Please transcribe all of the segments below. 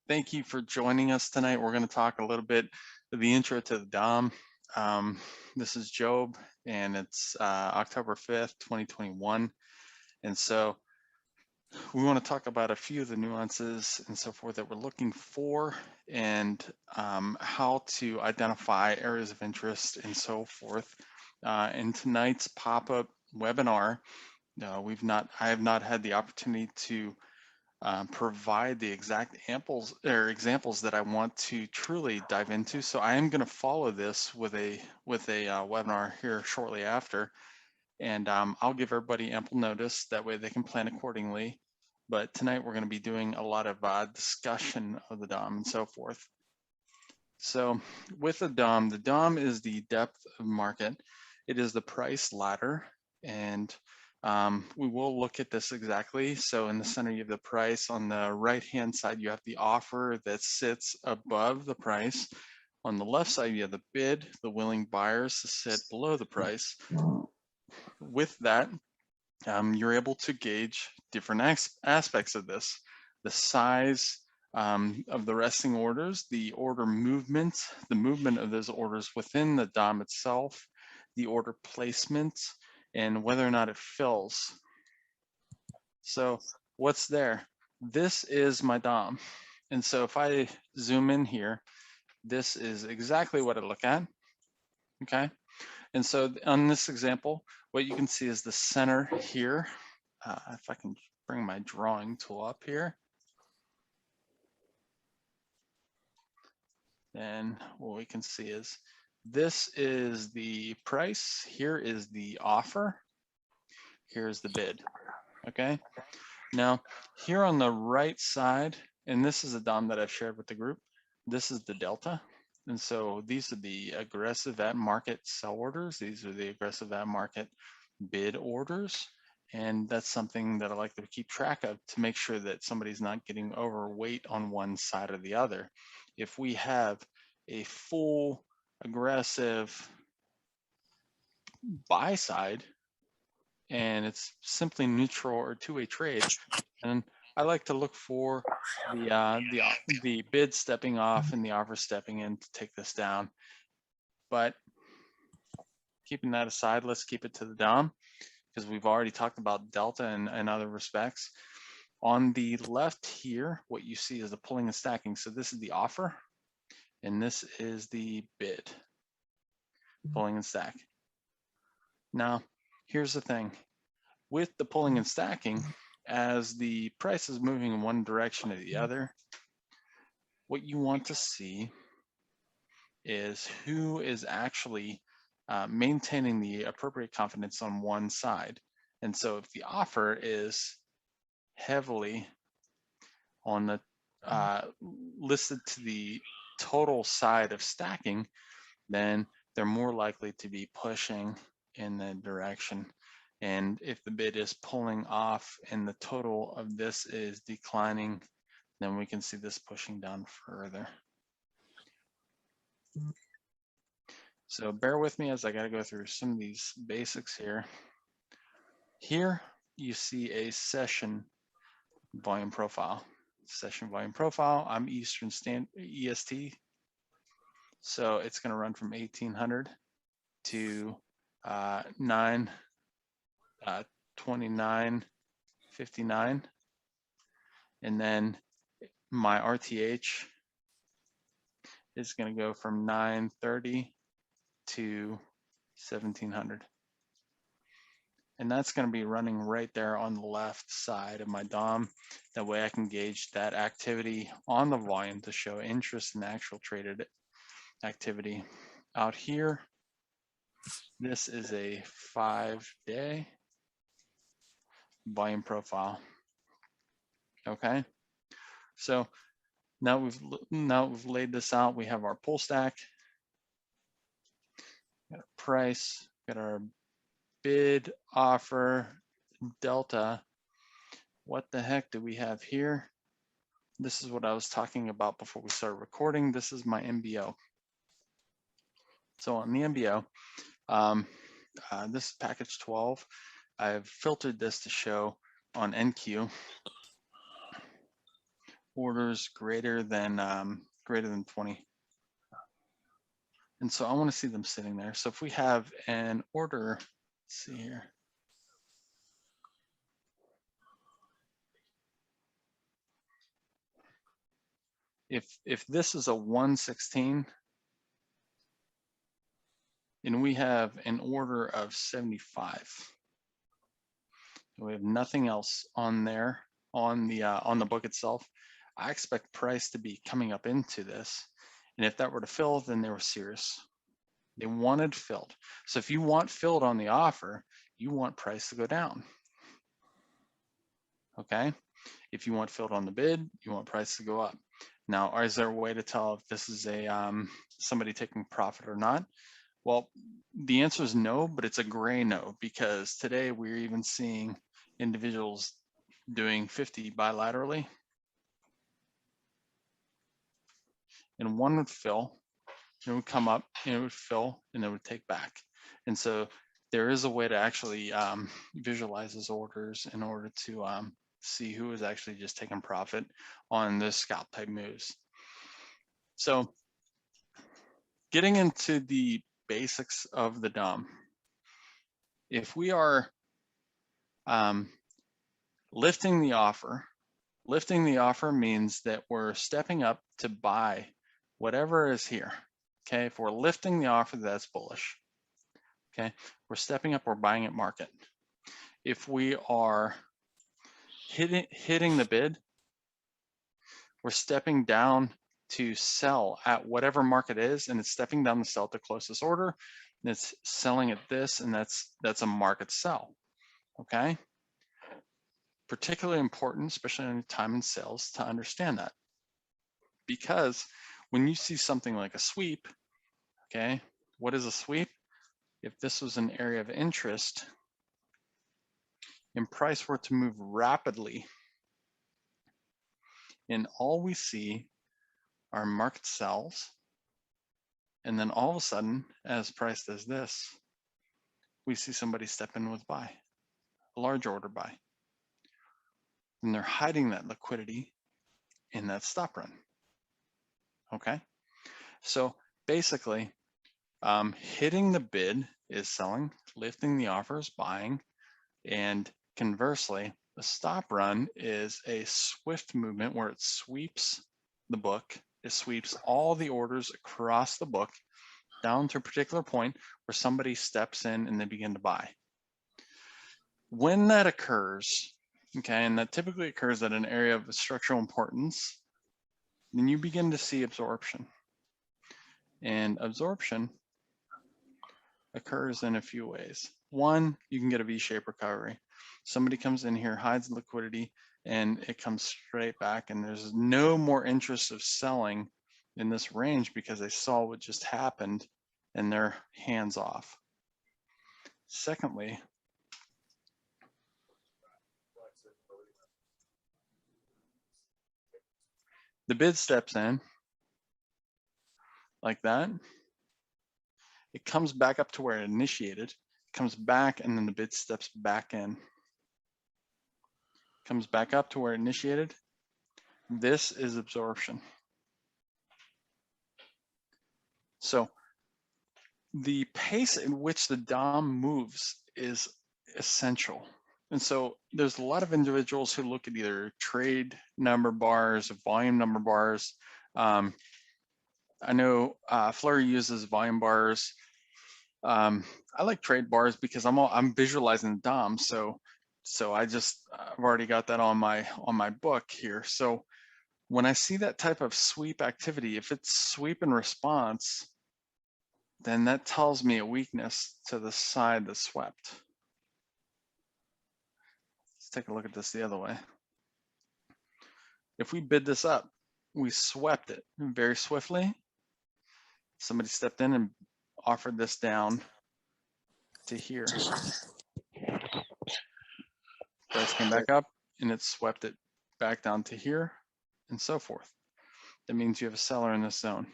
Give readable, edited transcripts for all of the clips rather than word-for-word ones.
Thank you for joining us tonight. We're going to talk a little bit of the intro to the DOM. This is Job, and it's October 5th, 2021. And so we want to talk about a few of the nuances and so forth that we're looking for, and how to identify areas of interest and so forth. In tonight's pop-up webinar, I have not had the opportunity to provide the exact examples that I want to truly dive into. So I am going to follow this with a webinar here shortly after, and I'll give everybody ample notice. That way they can plan accordingly. But tonight we're going to be doing a lot of discussion of the DOM and so forth. So with the DOM is the depth of market. It is the price ladder, and we will look at this exactly. So in the center, you have the price. On the right-hand side, you have the offer that sits above the price. On the left side, you have the bid, the willing buyers to sit below the price. With that, you're able to gauge different aspects of this: the size of the resting orders, the order movement, the movement of those orders within the DOM itself, the order placement, and whether or not it fills. So what's there? This is my DOM. And so if I zoom in here, this is exactly what I look at, okay? And so on this example, what you can see is the center here. If I can bring my drawing tool up here. And what we can see is this is the price, here is the offer, here's the bid, okay? Now, here on the right side, and this is a DOM that I've shared with the group, this is the delta. And so these are the aggressive at market sell orders. These are the aggressive at market bid orders. And that's something that I like to keep track of to make sure that somebody's not getting overweight on one side or the other. If we have a full aggressive buy side and it's simply neutral or two-way trade, and I like to look for the bid stepping off and the offer stepping in to take this down. But keeping that aside, let's keep it to the DOM, because we've already talked about delta and other respects. On the left here, what you see is the pulling and stacking. So this is the offer, and this is the bid, pulling and stack. Now, here's the thing. With the pulling and stacking, as the price is moving in one direction or the other, what you want to see is who is actually maintaining the appropriate confidence on one side. And so if the offer is heavily on the listed to the total side of stacking, then they're more likely to be pushing in that direction. And if the bid is pulling off and the total of this is declining, then we can see this pushing down further. So bear with me as I got to go through some of these basics here. Here you see a session volume profile. Session volume profile, I'm Eastern Standard EST. So it's going to run from 1800 to 9/29/59, and then my RTH is going to go from 9:30 to 1700. And that's going to be running right there on the left side of my DOM. That way I can gauge that activity on the volume to show interest in actual traded activity. Out here, this is a 5-day volume profile. Okay, so now we've laid this out. We have our pull stack, got our price, got our bid, offer, delta. What the heck do we have here? This is what I was talking about before we started recording. This is my MBO. So on the MBO, this is package 12. I've filtered this to show on NQ orders greater than 20. And so I want to see them sitting there. So if we have an order, let's see here. If this is a 116 and we have an order of 75, and we have nothing else on there on the book itself, I expect price to be coming up into this. And if that were to fill, then they were serious. They wanted filled. So if you want filled on the offer, you want price to go down. Okay. If you want filled on the bid, you want price to go up. Now, is there a way to tell if this is a somebody taking profit or not? Well, the answer is no, but it's a gray no, because today we're even seeing individuals doing 50 bilaterally, and one would fill, it would come up, and it would fill, and it would take back. And so there is a way to actually visualize those orders in order to see who is actually just taking profit on the scalp type moves. So getting into the basics of the DOM, if we are lifting the offer means that we're stepping up to buy whatever is here. Okay, if we're lifting the offer, that's bullish. Okay, we're stepping up, we're buying at market. If we are hitting the bid, we're stepping down to sell at whatever market is, and it's stepping down to sell at the closest order, and it's selling at this, and that's a market sell. Okay, particularly important, especially on time and sales, to understand that, because when you see something like a sweep, okay, what is a sweep? If this was an area of interest and price were to move rapidly, and all we see are market sells, and then all of a sudden, as price does this, we see somebody step in with buy, a large order buy, and they're hiding that liquidity in that stop run. Okay, so basically, hitting the bid is selling, lifting the offer is buying, and conversely, the stop run is a swift movement where it sweeps the book. It sweeps all the orders across the book down to a particular point where somebody steps in and they begin to buy. When that occurs, okay, and that typically occurs at an area of structural importance, then you begin to see absorption. And absorption occurs in a few ways. One, you can get a V-shaped recovery. Somebody comes in here, hides liquidity, and it comes straight back, and there's no more interest of selling in this range because they saw what just happened and they're hands off. Secondly, the bid steps in like that. It comes back up to where it initiated, comes back, and then the bid steps back in. Comes back up to where it initiated. This is absorption. So the pace in which the DOM moves is essential. And so there's a lot of individuals who look at either trade number bars or volume number bars. I know Flurry uses volume bars. I like trade bars because I'm visualizing the DOM. So I've already got that on my book here. So when I see that type of sweep activity, if it's sweep and response, then that tells me a weakness to the side that swept. Let's take a look at this the other way. If we bid this up, we swept it very swiftly. Somebody stepped in and offered this down to here. Price came back up and it swept it back down to here and so forth. That means you have a seller in this zone.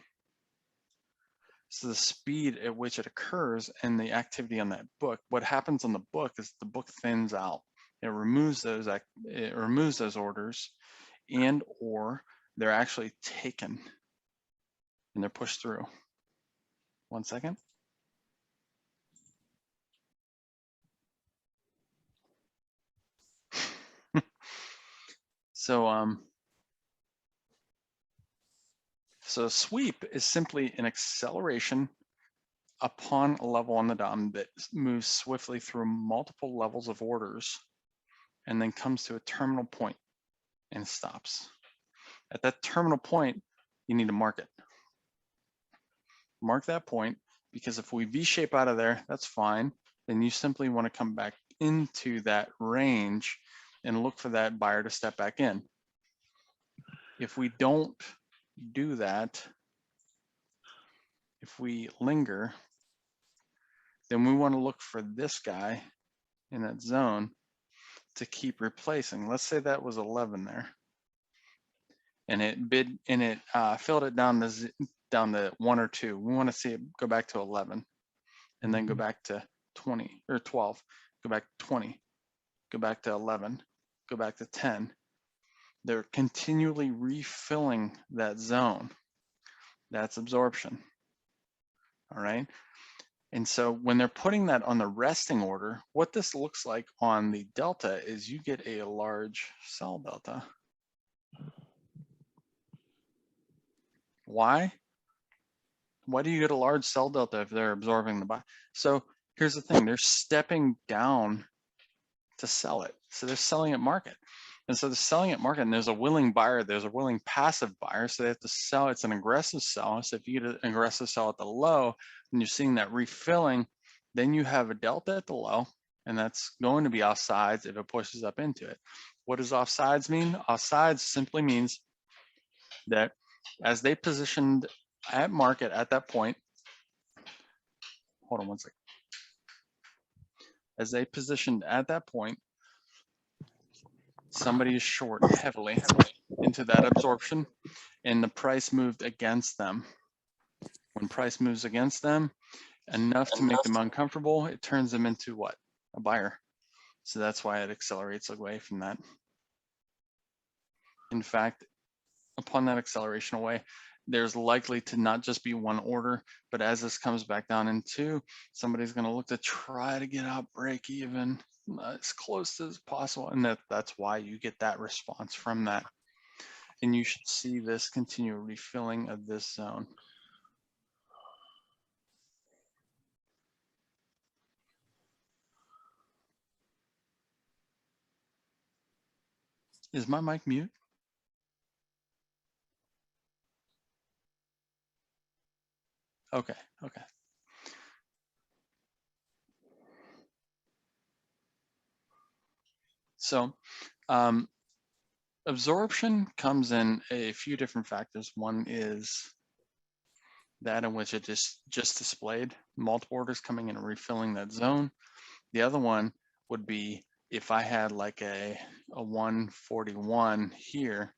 So the speed at which it occurs and the activity on that book, what happens on the book is the book thins out. It removes those orders, and or they're actually taken and they're pushed through. 1 second. So so sweep is simply an acceleration upon a level on the DOM that moves swiftly through multiple levels of orders and then comes to a terminal point and stops. At that terminal point, you need to mark it. Mark that point, because if we V-shape out of there, that's fine. Then you simply want to come back into that range and look for that buyer to step back in. If we don't do that, if we linger, then we want to look for this guy in that zone to keep replacing. Let's say that was 11 there, and it filled it down to 1 or 2. We want to see it go back to 11, and then go back to 20 or 12, go back to 20, go back to 11, go back to 10. They're continually refilling that zone. That's absorption. All right. And so when they're putting that on the resting order, what this looks like on the delta is you get a large sell delta. Why? Why do you get a large sell delta if they're absorbing the buy? So here's the thing, they're stepping down to sell it. So they're selling at market. And so they're selling at market, and there's a willing buyer, there's a willing passive buyer, so they have to sell. It's an aggressive sell. So if you get an aggressive sell at the low, and you're seeing that refilling, then you have a delta at the low, and that's going to be offsides if it pushes up into it. What does offsides mean? Offsides simply means that as they positioned at market at that point, hold on 1 second. As they positioned at that point, somebody is short heavily into that absorption, and the price moved against them. When price moves against them enough to make them uncomfortable, it turns them into what? A buyer. So that's why it accelerates away from that. In fact, upon that acceleration away, there's likely to not just be one order, but as this comes back down in 2, somebody's going to look to try to get out break even as close as possible, and that's why you get that response from that. And you should see this continue refilling of this zone. Is my mic mute? Okay, okay. So absorption comes in a few different factors. One is that in which it just displayed multiple orders coming in and refilling that zone. The other one would be if I had like a 141 here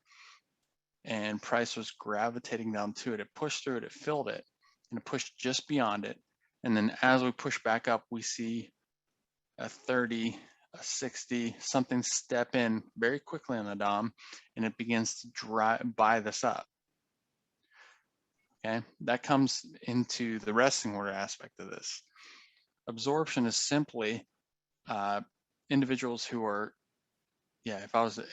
and price was gravitating down to it, it pushed through it, it filled it, and it pushed just beyond it. And then as we push back up, we see a 30, a 60, something step in very quickly on the DOM, and it begins to buy this up. Okay, that comes into the resting order aspect of this. Absorption is simply individuals who are, yeah,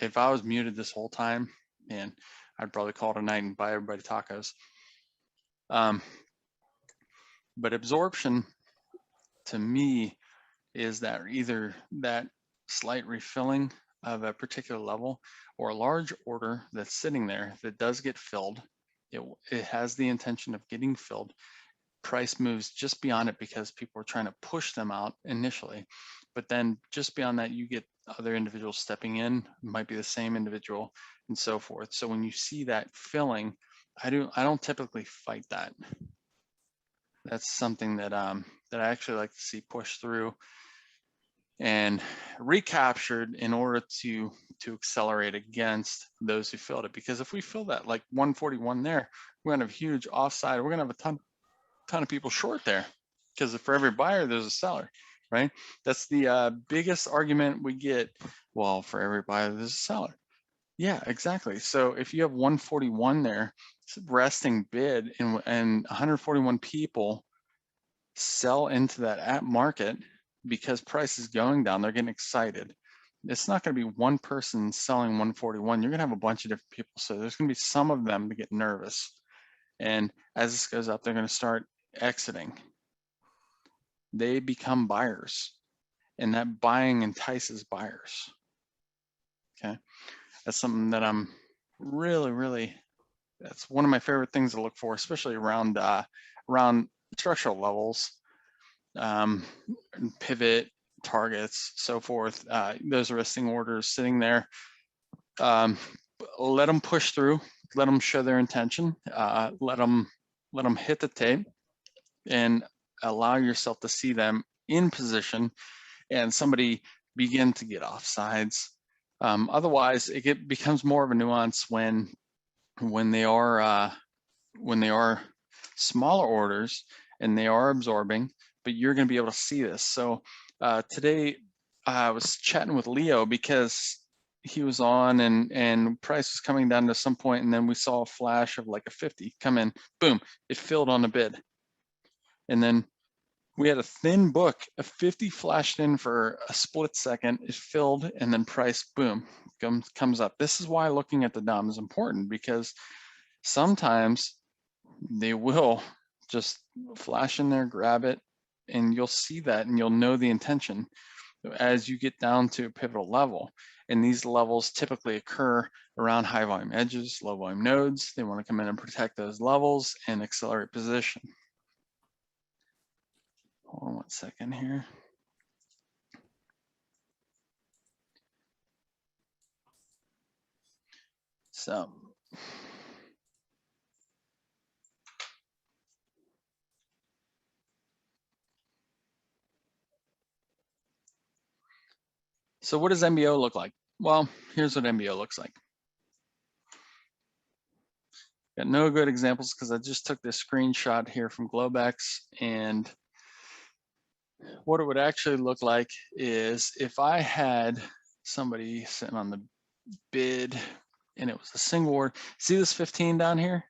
if I was muted this whole time, man, I'd probably call it a night and buy everybody tacos. But absorption to me is that either that slight refilling of a particular level or a large order that's sitting there that does get filled. It has the intention of getting filled. Price moves just beyond it because people are trying to push them out initially. But then just beyond that, you get other individuals stepping in, might be the same individual and so forth. So when you see that filling, I don't typically fight that. That's something that that I actually like to see push through and recaptured in order to accelerate against those who filled it. Because if we fill that like 141 there, we're gonna have huge offside. We're gonna have a ton of people short there, because for every buyer there's a seller, right? That's the biggest argument we get. Well, for every buyer there's a seller. Yeah, exactly. So if you have 141 there, resting bid, and 141 people sell into that at market because price is going down, they're getting excited. It's not going to be one person selling 141. You're going to have a bunch of different people. So there's going to be some of them that get nervous. And as this goes up, they're going to start exiting. They become buyers, and that buying entices buyers. Okay. That's something that I'm really, that's one of my favorite things to look for, especially around structural levels, pivot, targets, so forth. Those resting orders sitting there, let them push through, let them show their intention, let them hit the tape, and allow yourself to see them in position and somebody begin to get offsides. Otherwise, it becomes more of a nuance when they are smaller orders and they are absorbing, but you're going to be able to see this. So today I was chatting with Leo because he was on and price was coming down to some point, and then we saw a flash of like a 50 come in, boom, it filled on a bid. And then we had a thin book, a 50 flashed in for a split second, it filled, and then price, boom, comes up. This is why looking at the DOM is important, because sometimes they will just flash in there, grab it, and you'll see that and you'll know the intention as you get down to a pivotal level. And these levels typically occur around high volume edges, low volume nodes. They want to come in and protect those levels and accelerate position. Hold on 1 second here. So what does MBO look like? Well, here's what MBO looks like. Got no good examples because I just took this screenshot here from Globex, and what it would actually look like is if I had somebody sitting on the bid and it was a single order. See this 15 down here?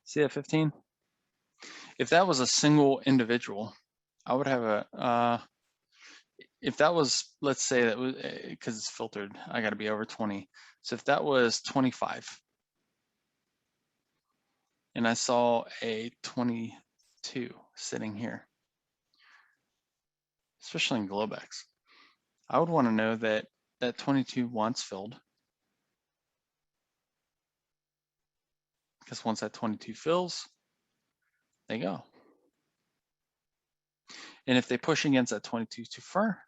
See that 15? If that was a single individual, I would have a, if that was, let's say that was, because it's filtered, I got to be over 20. So if that was 25, and I saw a 22 sitting here, especially in Globex, I would want to know that that 22 wants filled, because once that 22 fills, they go. And if they push against that 22 too far,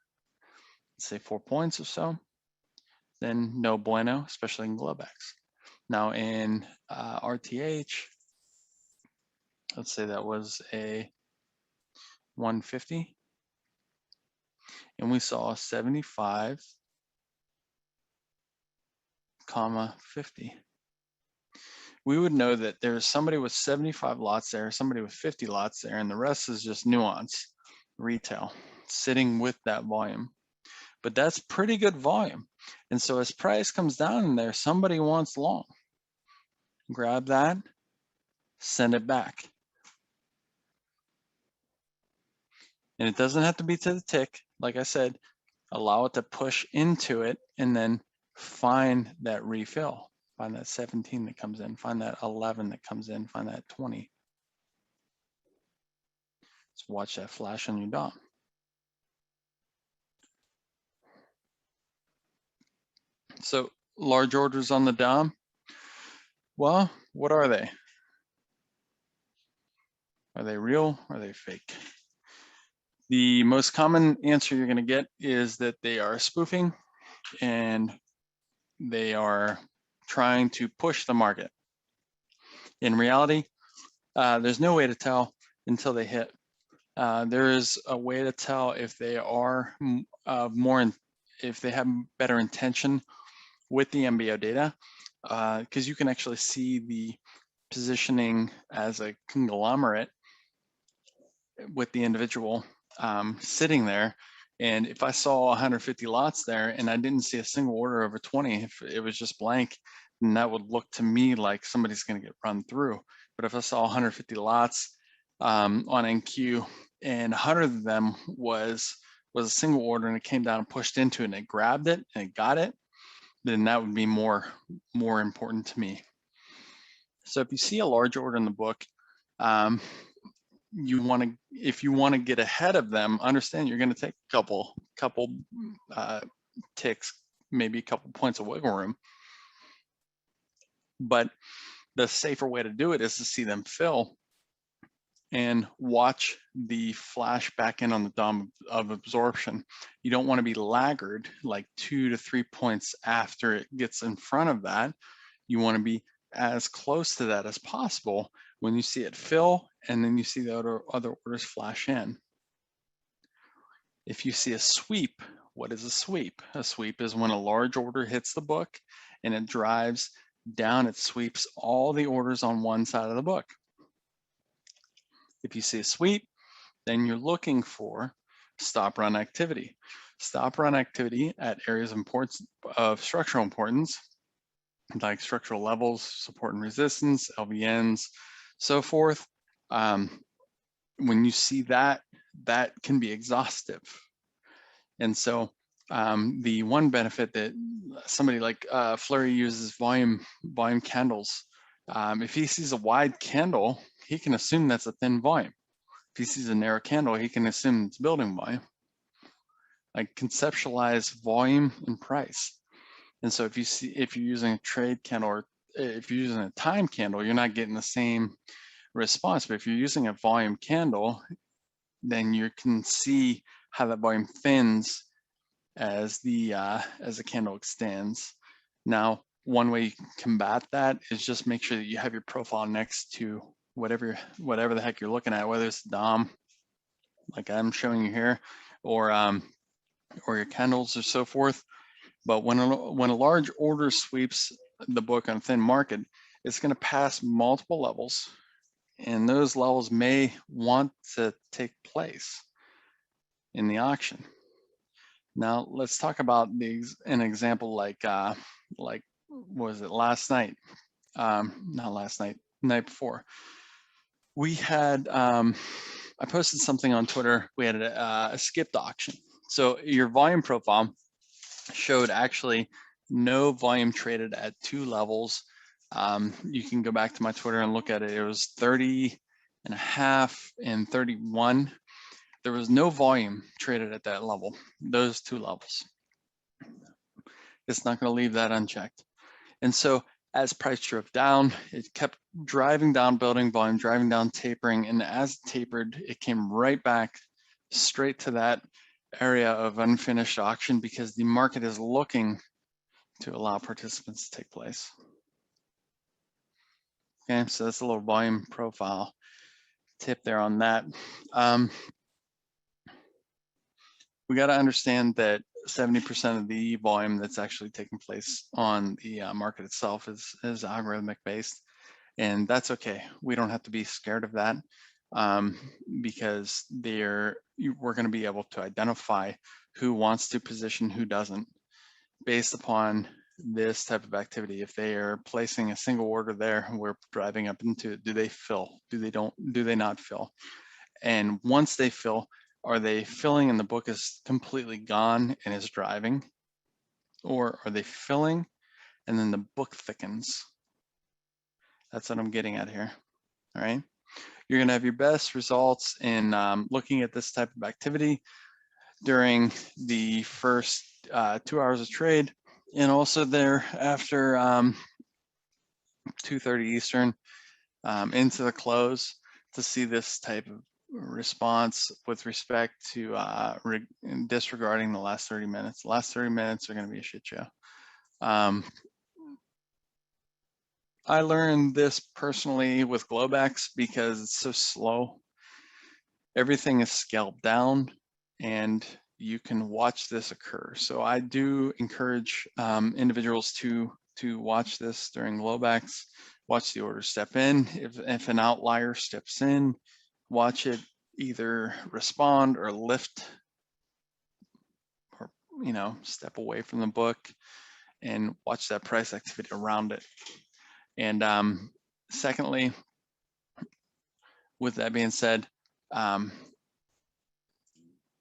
say 4 points or so, then no bueno, especially in Globex. Now in RTH, let's say that was a 150, and we saw 75, comma 50. We would know that there's somebody with 75 lots there, somebody with 50 lots there, and the rest is just nuance, retail, sitting with that volume. But that's pretty good volume. And so as price comes down in there, somebody wants long. Grab that, send it back. And it doesn't have to be to the tick. Like I said, allow it to push into it and then find that refill. Find that 17 that comes in, find that 11 that comes in, find that 20. Just watch that flash on your DOM. So large orders on the DOM, well, what are they? Are they real? Are they fake? The most common answer you're going to get is that they are spoofing and they are trying to push the market. In reality, there's no way to tell until they hit. There is a way to tell if they are if they have better intention with the MBO data, because you can actually see the positioning as a conglomerate with the individual sitting there. And if I saw 150 lots there and I didn't see a single order over 20, if it was just blank, then that would look to me like somebody's going to get run through. But if I saw 150 lots on NQ and 100 of them was a single order and it came down and pushed into it and it grabbed it and it got it, then that would be more important to me. So if you see a large order in the book, if you want to get ahead of them, understand you're going to take a couple ticks, maybe a couple points of wiggle room. But the safer way to do it is to see them fill and watch the flash back in on the DOM of absorption. You don't want to be laggard, like 2 to 3 points after it gets in front of that. You want to be as close to that as possible when you see it fill and then you see the other orders flash in. If you see a sweep, what is a sweep? A sweep is when a large order hits the book and it drives down, it sweeps all the orders on one side of the book. If you see a sweep, then you're looking for stop run activity. Stop run activity at areas of structural importance, like structural levels, support and resistance, LVNs, so forth. When you see that, that can be exhaustive. And so the one benefit that somebody like Flurry uses volume candles. If he sees a wide candle, he can assume that's a thin volume. If he sees a narrow candle, he can assume it's building volume. Like conceptualize volume and price. And so if you're using a trade candle or if you're using a time candle, you're not getting the same response. But if you're using a volume candle, then you can see how that volume thins as the candle extends. Now, one way you can combat that is just make sure that you have your profile next to whatever the heck you're looking at, whether it's DOM, like I'm showing you here, or your candles or so forth. But when a large order sweeps the book on a thin market, it's going to pass multiple levels, and those levels may want to take place in the auction. Now let's talk about an example like what was it last night? Not last night, night before. We had I posted something on Twitter. We had a skipped auction. So your volume profile showed actually no volume traded at 2 levels. You can go back to my Twitter and look at it. It was 30 and a half and 31. There was no volume traded at that level, those 2 levels. It's not going to leave that unchecked. And so as price drove down, it kept driving down, building volume, driving down, tapering. And as it tapered, it came right back straight to that area of unfinished auction because the market is looking to allow participants to take place. Okay, so that's a little volume profile tip there on that. We got to understand that 70% of the volume that's actually taking place on the market itself is algorithmic based, and that's okay. We don't have to be scared of that because we're going to be able to identify who wants to position, who doesn't, based upon this type of activity. If they are placing a single order there, we're driving up into it. Do they fill? Do they not fill? And once they fill, are they filling and the book is completely gone and is driving? Or are they filling and then the book thickens? That's what I'm getting at here, all right? You're gonna have your best results in looking at this type of activity during the first 2 hours of trade, and also there after 2:30 Eastern into the close to see this type of response with respect to disregarding the last 30 minutes. The last 30 minutes are going to be a shit show. I learned this personally with Globex because it's so slow. Everything is scaled down and you can watch this occur. So I do encourage individuals to watch this during Globex, watch the order step in. If an outlier steps in, watch it either respond or lift, or step away from the book, and watch that price activity around it. And secondly, with that being said,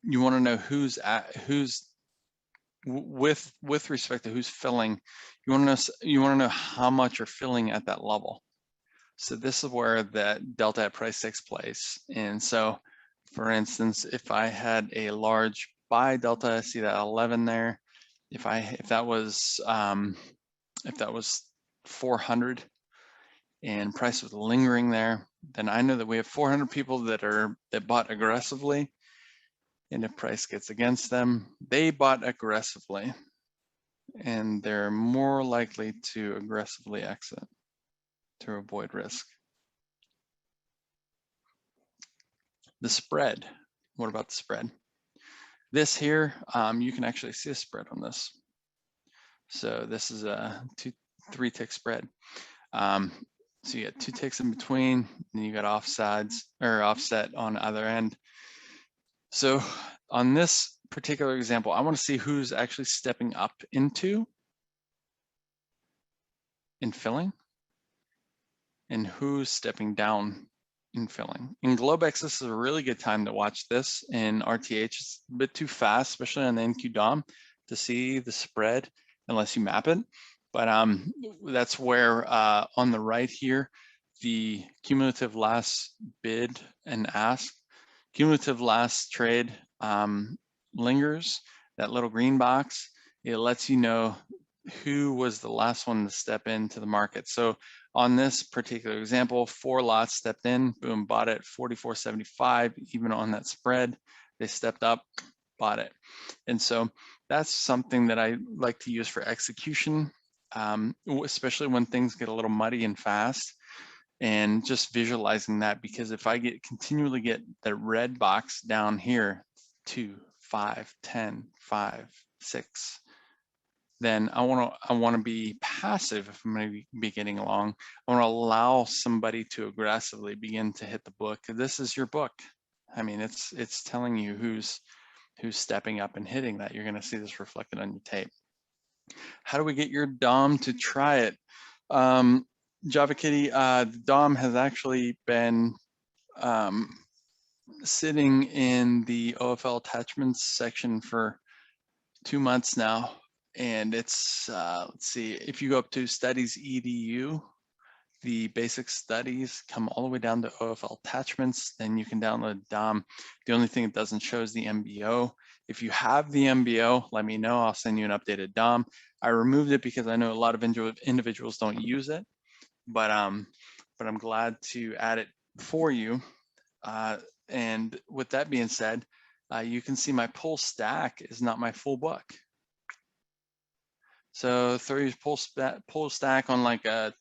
you want to know who's with respect to who's filling. You want to know how much you're filling at that level. So this is where that delta at price takes place. And so, for instance, if I had a large buy delta, see that 11 there. If that was 400 and price was lingering there, then I know that we have 400 people that bought aggressively. And if price gets against them, they bought aggressively, and they're more likely to aggressively exit to avoid risk. The spread. What about the spread? This here, you can actually see a spread on this. So this is a 3 tick spread. So you got 2 ticks in between, and you got offset on either end. So on this particular example, I want to see who's actually stepping up into and filling, and who's stepping down in filling. In Globex, this is a really good time to watch this. In RTH, it's a bit too fast, especially on the NQ DOM, to see the spread unless you map it. But that's where on the right here, the cumulative last bid and ask, cumulative last trade lingers, that little green box. It lets you know who was the last one to step into the market. So on this particular example, 4 lots stepped in, boom, bought it 44.75, even on that spread, they stepped up, bought it. And so that's something that I like to use for execution, especially when things get a little muddy and fast, and just visualizing that, because if I continually get the red box down here, 2, 5, 10, 5, 6, then I want to be passive if I'm going to be getting along. I want to allow somebody to aggressively begin to hit the book. This is your book. I mean, it's telling you who's stepping up and hitting that. You're going to see this reflected on your tape. How do we get your DOM to try it? JavaKitty, the DOM has actually been sitting in the OFL attachments section for 2 months now. And it's, let's see, if you go up to studies edu, the basic studies come all the way down to OFL attachments, then you can download DOM. The only thing it doesn't show is the MBO. If you have the MBO, let me know, I'll send you an updated DOM. I removed it because I know a lot of individuals don't use it, but I'm glad to add it for you. And with that being said, you can see my pull stack is not my full book. So 30 pull stack on like a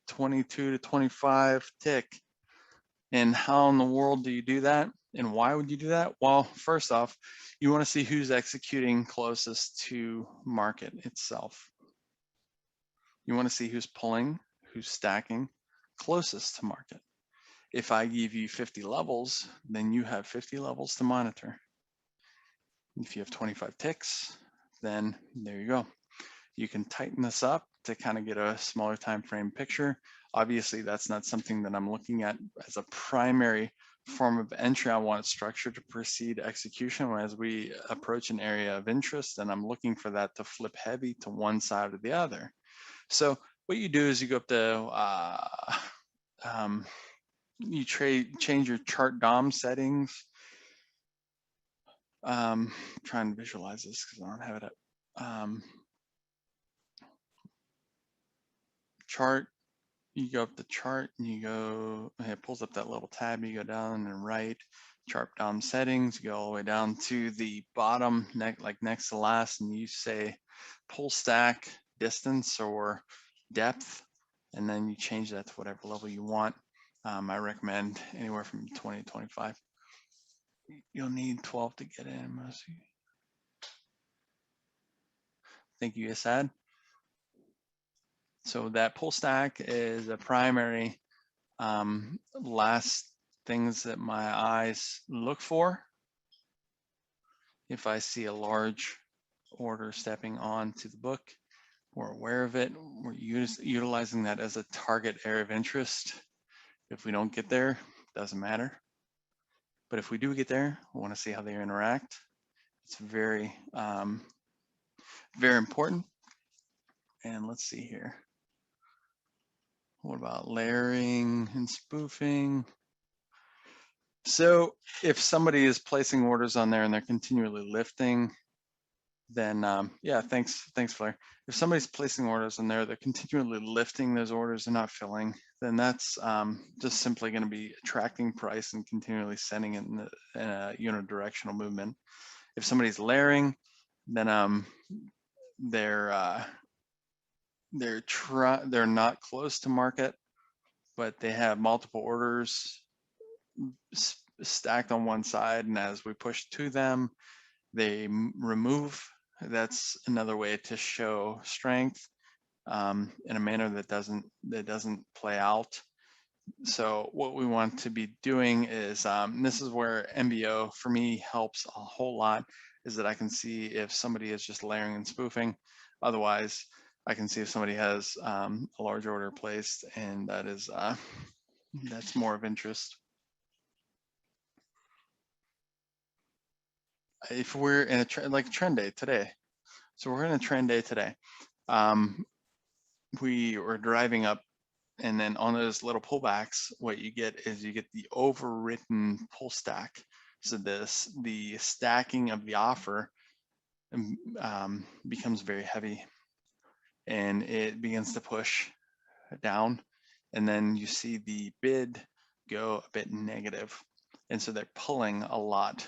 22 to 25 tick. And how in the world do you do that? And why would you do that? Well, first off, you want to see who's executing closest to market itself. You want to see who's pulling, who's stacking closest to market. If I give you 50 levels, then you have 50 levels to monitor. If you have 25 ticks, then there you go. You can tighten this up to kind of get a smaller time frame picture. Obviously, that's not something that I'm looking at as a primary form of entry. I want structure to precede execution as we approach an area of interest, and I'm looking for that to flip heavy to one side or the other. So what you do is you go up to, you change your chart DOM settings. Trying to visualize this because I don't have it up. Chart, you go up the chart and you go, it pulls up that little tab, you go down and right, chart DOM settings, you go all the way down to the bottom, like next to last, and you say pull stack distance or depth, and then you change that to whatever level you want. I recommend anywhere from 20 to 25. You'll need 12 to get in. Thank you, Asad. So that pull stack is a primary last things that my eyes look for. If I see a large order stepping on to the book, we're aware of it. We're utilizing that as a target area of interest. If we don't get there, doesn't matter. But if we do get there, we want to see how they interact. It's very, very important. And let's see here. What about layering and spoofing? So if somebody is placing orders on there and they're continually lifting, then yeah, thanks Flair. If somebody's placing orders on there, they're continually lifting those orders and not filling, then that's just simply going to be attracting price and continually sending it in a unidirectional movement. If somebody's layering, then they're not close to market, but they have multiple orders stacked on one side, and as we push to them, they remove. That's another way to show strength in a manner that doesn't play out. So what we want to be doing is, this is where MBO for me helps a whole lot, is that I can see if somebody is just layering and spoofing. Otherwise, I can see if somebody has a large order placed, and that is that's more of interest. If we're in a like trend day today, so we're in a trend day today. We are driving up, and then on those little pullbacks, what you get is you get the overwritten pull stack. So the stacking of the offer becomes very heavy, and it begins to push down, and then you see the bid go a bit negative, and so they're pulling a lot.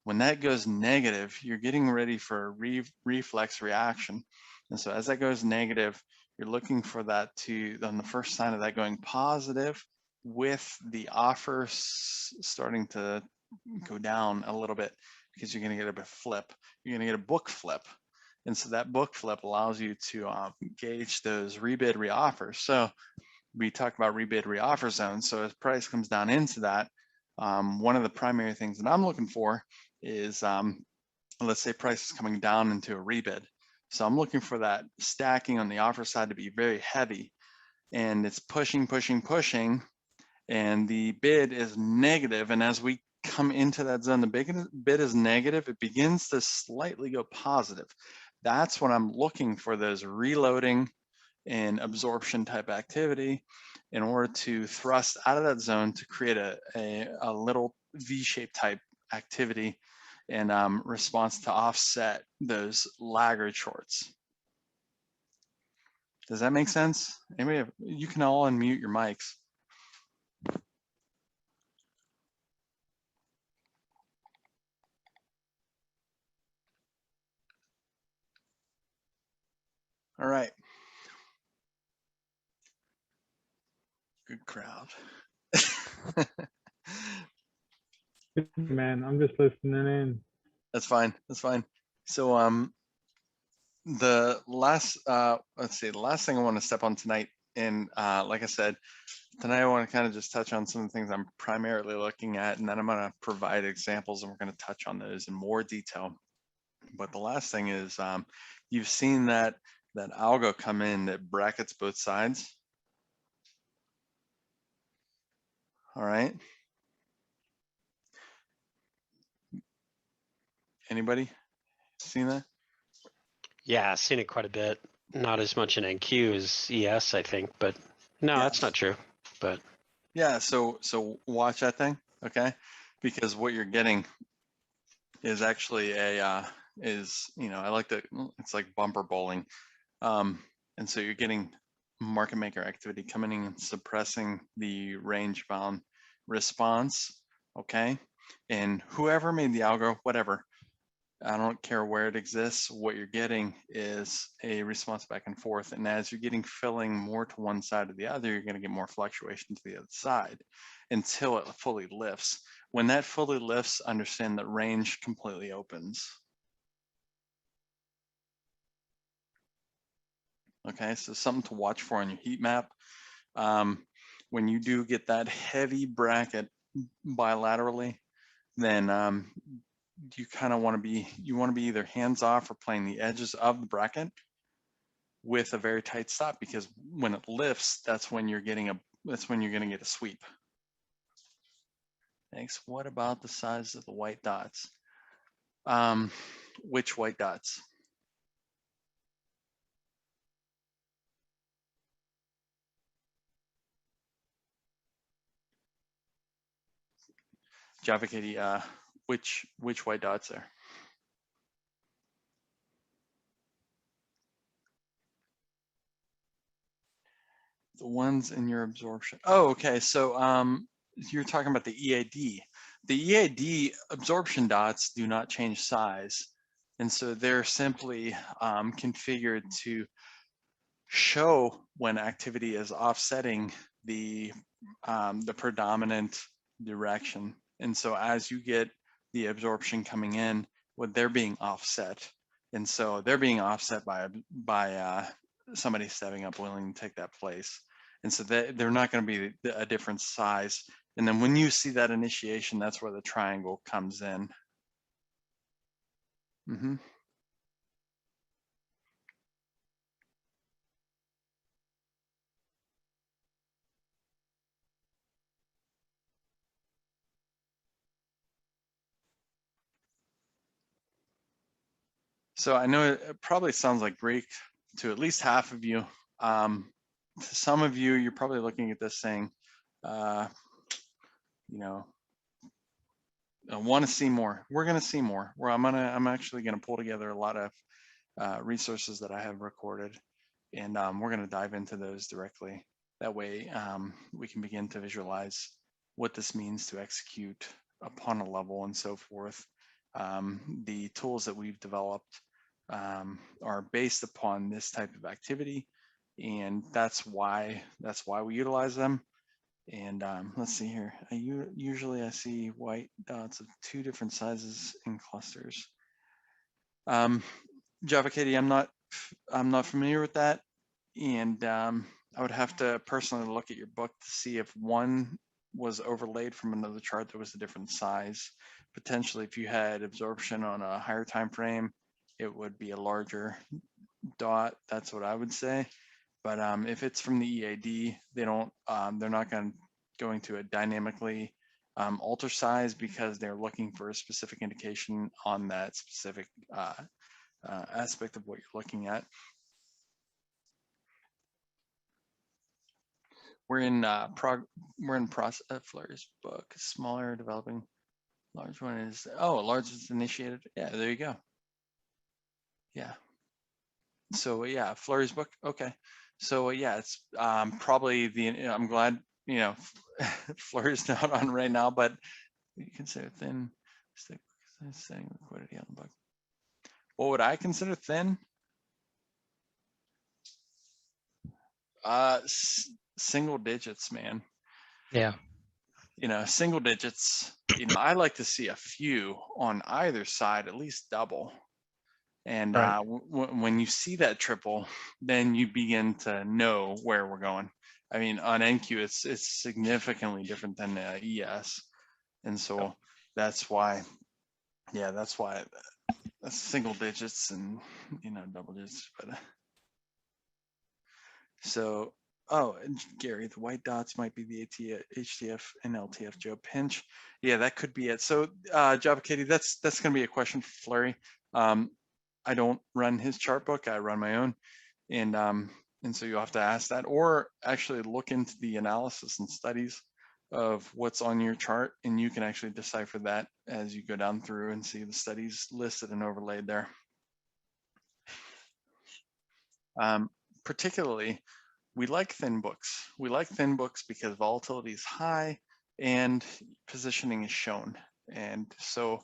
When that goes negative, you're getting ready for a reflex reaction. And so as that goes negative, you're looking for that to, on the first sign of that going positive, with the offer starting to go down a little bit, because you're going to get a bit flip. You're going to get a book flip. And so that book flip allows you to gauge those rebid reoffers. So we talk about rebid reoffer zones. So as price comes down into that, one of the primary things that I'm looking for is, let's say price is coming down into a rebid. So I'm looking for that stacking on the offer side to be very heavy, and it's pushing, and the bid is negative. And as we come into that zone, the bid is negative, it begins to slightly go positive. That's when I'm looking for those reloading and absorption type activity in order to thrust out of that zone to create a little V-shaped type activity and response to offset those laggard shorts. Does that make sense? Anybody you can all unmute your mics. All right. Good crowd. Man, I'm just listening in. That's fine. That's fine. So the last let's see, the last thing I want to step on tonight, and like I said, tonight I want to kind of just touch on some of the things I'm primarily looking at, and then I'm going to provide examples, and we're going to touch on those in more detail. But the last thing is, you've seen that algo come in that brackets both sides. All right. Anybody seen that? Yeah, I've seen it quite a bit. Not as much in NQ as ES, I think, but no, that's not true. But yeah, so watch that thing, okay? Because what you're getting is actually I like to, it's like bumper bowling. And so you're getting market maker activity coming in and suppressing the range bound response, okay? And whoever made the algo, whatever, I don't care where it exists, what you're getting is a response back and forth. And as you're getting filling more to one side or the other, you're going to get more fluctuation to the other side until it fully lifts. When that fully lifts, understand that range completely opens. Okay, so something to watch for on your heat map. When you do get that heavy bracket bilaterally, then you kind of want to be either hands off or playing the edges of the bracket with a very tight stop, because when it lifts, that's when you're going to get a sweep. Thanks. What about the size of the white dots? Which white dots? Java Katie, which white dots there? The ones in your absorption. Oh, okay. So you're talking about the EAD. The EAD absorption dots do not change size. And so they're simply configured to show when activity is offsetting the predominant direction. And so as you get the absorption coming in, what they're being offset. And so they're being offset by somebody stepping up willing to take that place. And so they're not going to be a different size. And then when you see that initiation, that's where the triangle comes in. Mm-hmm. So I know it probably sounds like Greek to at least half of you. To some of you, you're probably looking at this saying, you know, I want to see more. We're going to see more. I'm actually going to pull together a lot of resources that I have recorded, and we're going to dive into those directly. That way, we can begin to visualize what this means to execute upon a level and so forth. The tools that we've developed are based upon this type of activity, and that's why we utilize them. And let's see here. Usually I see white dots of 2 different sizes in clusters. Java Katie, I'm not familiar with that, and I would have to personally look at your book to see if one was overlaid from another chart that was a different size. Potentially, if you had absorption on a higher time frame, it would be a larger dot. That's what I would say. But if it's from the EAD, they're not going to dynamically alter size, because they're looking for a specific indication on that specific aspect of what you're looking at. We're in Flurry's book. Smaller developing, large one is large is initiated. Yeah, there you go. Yeah. So yeah, Flurry's book. Okay. So yeah, it's probably I'm glad Flurry's not on right now, but you consider thin. Setting liquidity on the book. What would I consider thin? Single digits, man. Yeah. Single digits. I like to see a few on either side, at least double. And Right. when you see that triple, then you begin to know where we're going. I mean, on NQ, it's significantly different than ES, and so that's why that's single digits and double digits. But so and Gary, the white dots might be the HTF and LTF Joe pinch. Yeah, that could be it. So Java Katie, that's going to be a question for Flurry. I don't run his chart book. I run my own, and so you'll have to ask that, or actually look into the analysis and studies of what's on your chart, and you can actually decipher that as you go down through and see the studies listed and overlaid there. Particularly, we like thin books. We like thin books because volatility is high and positioning is shown. And so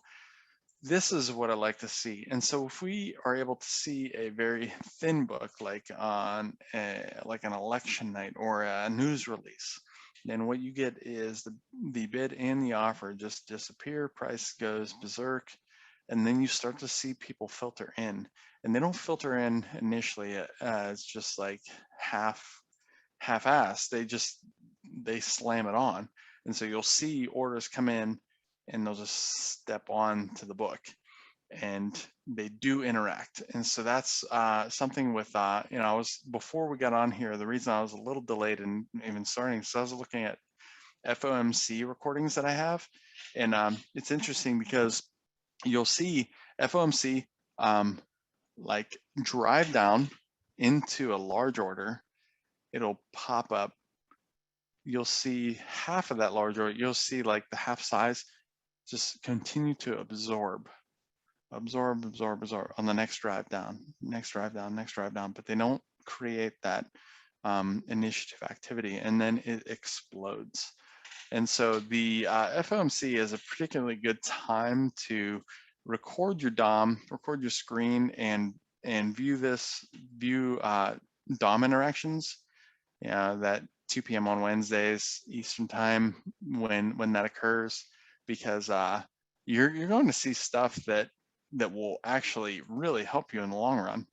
this is what I like to see. And so if we are able to see a very thin book, like on like an election night or a news release, then what you get is the bid and the offer just disappear, price goes berserk, and then you start to see people filter in. And they don't filter in initially as just like half-assed. They slam it on. And so you'll see orders come in and they'll just step on to the book, and they do interact. And so that's something with, I was, before we got on here, the reason I was a little delayed in even starting, so I was looking at FOMC recordings that I have. And it's interesting because you'll see FOMC like drive down into a large order, it'll pop up. You'll see half of that large order, you'll see like the half size just continue to absorb on the next drive down, next drive down, but they don't create that initiative activity, and then it explodes. And so the FOMC is a particularly good time to record your DOM, record your screen, and view DOM interactions. That 2 p.m. on Wednesdays Eastern time when that occurs, because you're going to see stuff that will actually really help you in the long run.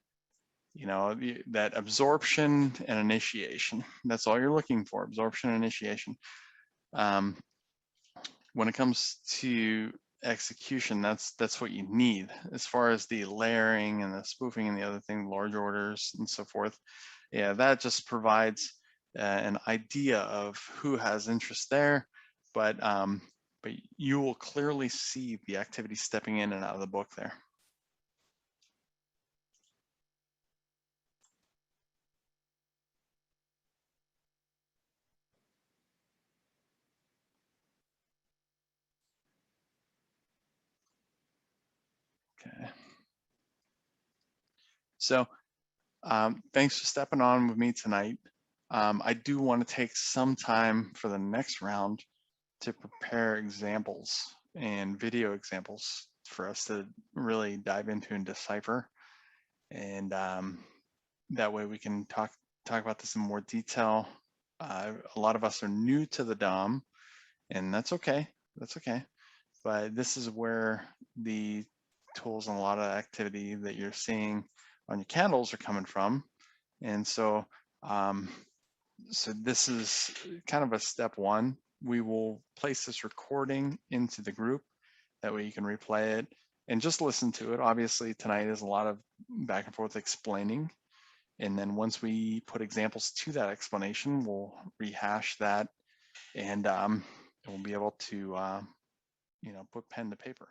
That absorption and initiation. That's all you're looking for: absorption and initiation. When it comes to execution, that's what you need. As far as the layering and the spoofing and the other thing, large orders and so forth, yeah, that just provides an idea of who has interest there, but you will clearly see the activity stepping in and out of the book there. Okay. So thanks for stepping on with me tonight. I do want to take some time for the next round to prepare examples and video examples for us to really dive into and decipher. And that way we can talk about this in more detail. A lot of us are new to the DOM, and that's okay. That's okay. But this is where the tools and a lot of activity that you're seeing on your candles are coming from. And so, so this is kind of a step one. We will place this recording into the group. That way you can replay it and just listen to it. Obviously tonight is a lot of back and forth explaining. And then once we put examples to that explanation, we'll rehash that, and we'll be able to, put pen to paper.